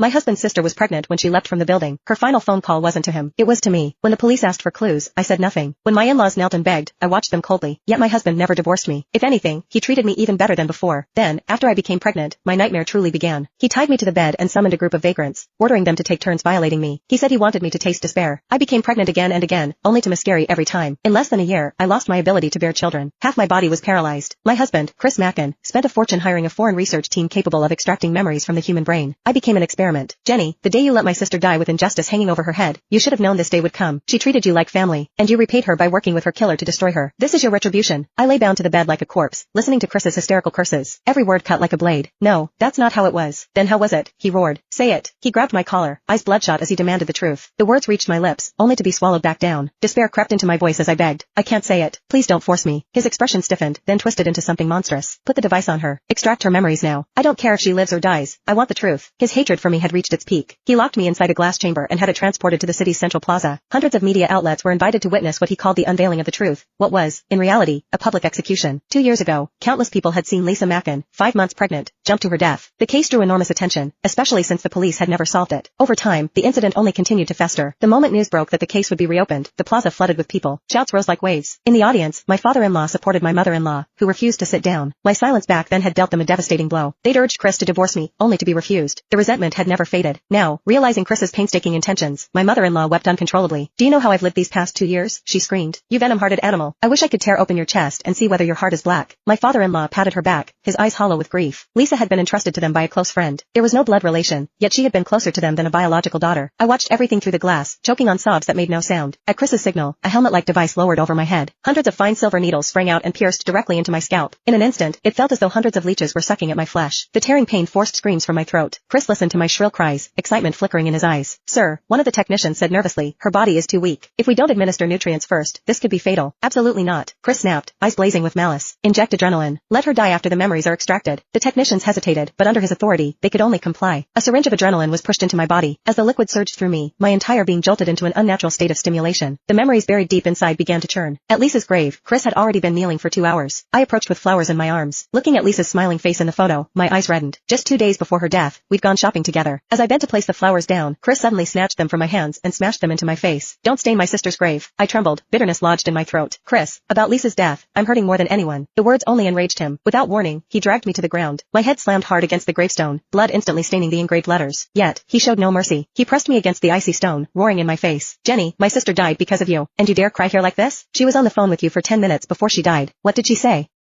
My husband's sister was pregnant when she left from the building. Her final phone call wasn't to him. It was to me. When the police asked for clues, I said nothing. When my in-laws knelt and begged, I watched them coldly. Yet my husband never divorced me. If anything, he treated me even better than before. Then, after I became pregnant, my nightmare truly began. He tied me to the bed and summoned a group of vagrants, ordering them to take turns violating me. He said he wanted me to taste despair. I became pregnant again and again, only to miscarry every time. In less than a year, I lost my ability to bear children. Half my body was paralyzed. My husband, Chris Mackin, spent a fortune hiring a foreign research team capable of extracting memories from the human brain. I became an experiment. Jenny, the day you let my sister die with injustice hanging over her head, you should have known this day would come. She treated you like family, and you repaid her by working with her killer to destroy her. This is your retribution. I lay bound to the bed like a corpse, listening to Chris's hysterical curses, every word cut like a blade. No, that's not how it was. Then how was it? He roared. Say it. He grabbed my collar, eyes bloodshot as he demanded the truth. The words reached my lips, only to be swallowed back down. Despair crept into my voice as I begged. I can't say it. Please don't force me. His expression stiffened, then twisted into something monstrous. Put the device on her. Extract her memories now. I don't care if she lives or dies. I want the truth. His hatred for me had reached its peak. He locked me inside a glass chamber and had it transported to the city's central plaza. Hundreds of media outlets were invited to witness what he called the unveiling of the truth. What was, in reality, a public execution. 2 years ago, countless people had seen Lisa Mackin, 5 months pregnant, jump to her death. The case drew enormous attention, especially since the police had never solved it. Over time, the incident only continued to fester. The moment news broke that the case would be reopened, the plaza flooded with people. Shouts rose like waves. In the audience, my father-in-law supported my mother-in-law, who refused to sit down. My silence back then had dealt them a devastating blow. They'd urged Chris to divorce me, only to be refused. The resentment had never faded. Now, realizing Chris's painstaking intentions, my mother-in-law wept uncontrollably. Do you know how I've lived these past 2 years? She screamed. You venom-hearted animal. I wish I could tear open your chest and see whether your heart is black. My father-in-law patted her back, his eyes hollow with grief. Lisa had been entrusted to them by a close friend. There was no blood relation, yet she had been closer to them than a biological daughter. I watched everything through the glass, choking on sobs that made no sound. At Chris's signal, a helmet-like device lowered over my head. Hundreds of fine silver needles sprang out and pierced directly into my scalp. In an instant, it felt as though hundreds of leeches were sucking at my flesh. The tearing pain forced screams from my throat. Chris listened to my shrill cries, excitement flickering in his eyes. Sir, one of the technicians said nervously, her body is too weak. If we don't administer nutrients first, this could be fatal. Absolutely not. Chris snapped, eyes blazing with malice. Inject adrenaline. Let her die after the memories are extracted. The technicians hesitated, but under his authority, they could only comply. A syringe of adrenaline was pushed into my body. As the liquid surged through me, my entire being jolted into an unnatural state of stimulation. The memories buried deep inside began to churn. At Lisa's grave, Chris had already been kneeling for 2 hours. I approached with flowers in my arms. Looking at Lisa's smiling face in the photo, my eyes reddened. Just 2 days before her death, we'd gone shopping together. As I bent to place the flowers down, Chris suddenly snatched them from my hands and smashed them into my face. Don't stain my sister's grave. I trembled, bitterness lodged in my throat. Chris, about Lisa's death, I'm hurting more than anyone. The words only enraged him. Without warning, he dragged me to the ground. My head slammed hard against the gravestone, blood instantly staining the engraved letters. Yet, he showed no mercy. He pressed me against the icy stone, roaring in my face. Jenny, my sister died because of you. And you dare cry here like this? She was on the phone with you for 10 minutes before she died. What did she say?